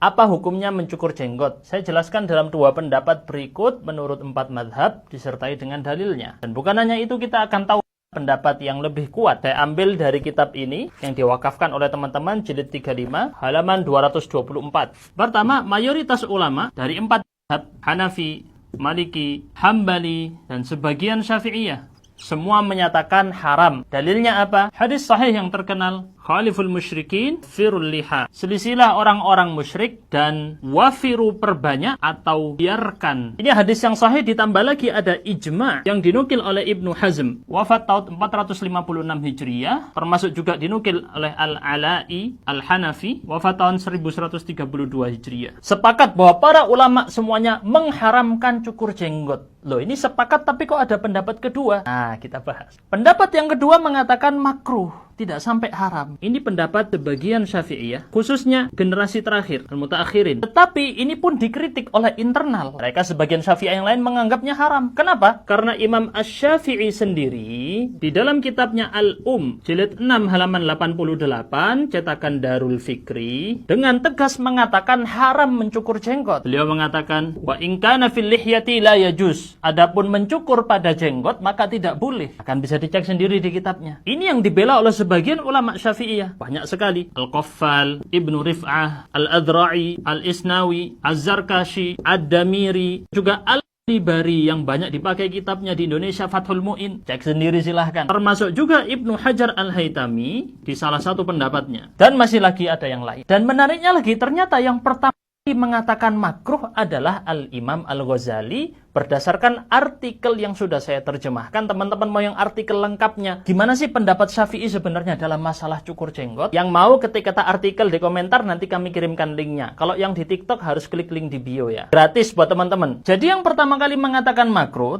Apa hukumnya mencukur jenggot? Saya jelaskan dalam 2 pendapat berikut menurut 4 madhab disertai dengan dalilnya. Dan bukan hanya itu, kita akan tahu pendapat yang lebih kuat. Saya ambil dari kitab ini yang diwakafkan oleh teman-teman jilid 35 halaman 224. Pertama, mayoritas ulama dari 4 madhab, Hanafi, Maliki, Hambali, dan sebagian Syafi'iyah, semua menyatakan haram. Dalilnya apa? Hadis sahih yang terkenal, khaliful musyrikin firul liha. Selisilah orang-orang musyrik dan wafiru perbanyak atau biarkan. Ini hadis yang sahih, ditambah lagi ada ijma' yang dinukil oleh Ibnu Hazm. Wafat tahun 456 Hijriyah. Termasuk juga dinukil oleh Al-Ala'i Al-Hanafi. Wafat tahun 1132 Hijriyah. Sepakat bahwa para ulama semuanya mengharamkan cukur jenggot. Loh, ini sepakat tapi kok ada pendapat kedua? Nah, kita bahas. Pendapat yang kedua mengatakan makruh, tidak sampai haram. Ini pendapat sebagian Syafi'iyah, khususnya generasi terakhir, al-mutaakhirin. Tetapi ini pun dikritik oleh internal. Mereka sebagian Syafi'iyah yang lain menganggapnya haram. Kenapa? Karena Imam Asy-Syafi'i sendiri di dalam kitabnya jilid 6 halaman 88 cetakan Darul Fikri dengan tegas mengatakan haram mencukur jenggot. Beliau mengatakan, wa in kana fil lihyati la yajuz. Adapun mencukur pada jenggot maka tidak boleh. Akan bisa dicek sendiri di kitabnya. Ini yang dibela oleh sebagian ulama Syafi'iyah. Banyak sekali. Al-Qaffal, Ibnu Rif'ah, Al-Adra'i, Al-Isnawi, Az-Zarkashi, Ad-Damiri, juga Al-Libari yang banyak dipakai kitabnya di Indonesia, Fathul Mu'in. Cek sendiri silahkan. Termasuk juga Ibnu Hajar Al-Haytami di salah satu pendapatnya. Dan masih lagi ada yang lain. Dan menariknya lagi, ternyata yang pertama mengatakan makruh adalah Al-Imam Al-Ghazali berdasarkan artikel yang sudah saya terjemahkan. Teman-teman mau yang artikel lengkapnya, gimana sih pendapat Syafi'i sebenarnya dalam masalah cukur jenggot? Yang mau ketik kata artikel di komentar, nanti kami kirimkan linknya. Kalau yang di TikTok harus klik link di bio ya. Gratis buat teman-teman. Jadi yang pertama kali mengatakan makruh,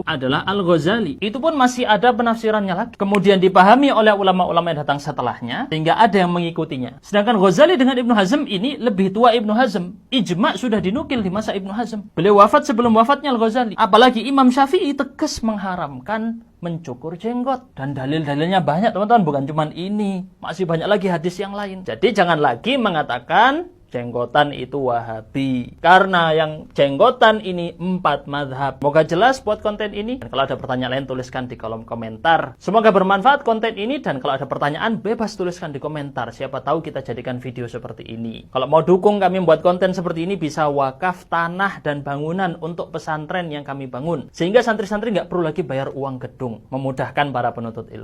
adalah Al-Ghazali. Itu pun masih ada penafsirannya lagi. Kemudian dipahami oleh ulama-ulama yang datang setelahnya, sehingga ada yang mengikutinya. Sedangkan Ghazali dengan Ibnu Hazm ini lebih tua Ibnu Hazm. Ijma' sudah dinukil di masa Ibnu Hazm. Beliau wafat sebelum wafatnya Al-Ghazali. Apalagi Imam Syafi'i tegas mengharamkan mencukur jenggot. Dan dalil-dalilnya banyak teman-teman, bukan cuma ini. Masih banyak lagi hadis yang lain. Jadi jangan lagi mengatakan jenggotan itu Wahabi. Karena yang jenggotan ini 4 madhab. Semoga jelas buat konten ini. Dan kalau ada pertanyaan lain, tuliskan di kolom komentar. Semoga bermanfaat konten ini. Dan kalau ada pertanyaan, bebas tuliskan di komentar. Siapa tahu kita jadikan video seperti ini. Kalau mau dukung kami buat konten seperti ini, bisa wakaf tanah dan bangunan untuk pesantren yang kami bangun. Sehingga santri-santri nggak perlu lagi bayar uang gedung. Memudahkan para penuntut ilmu.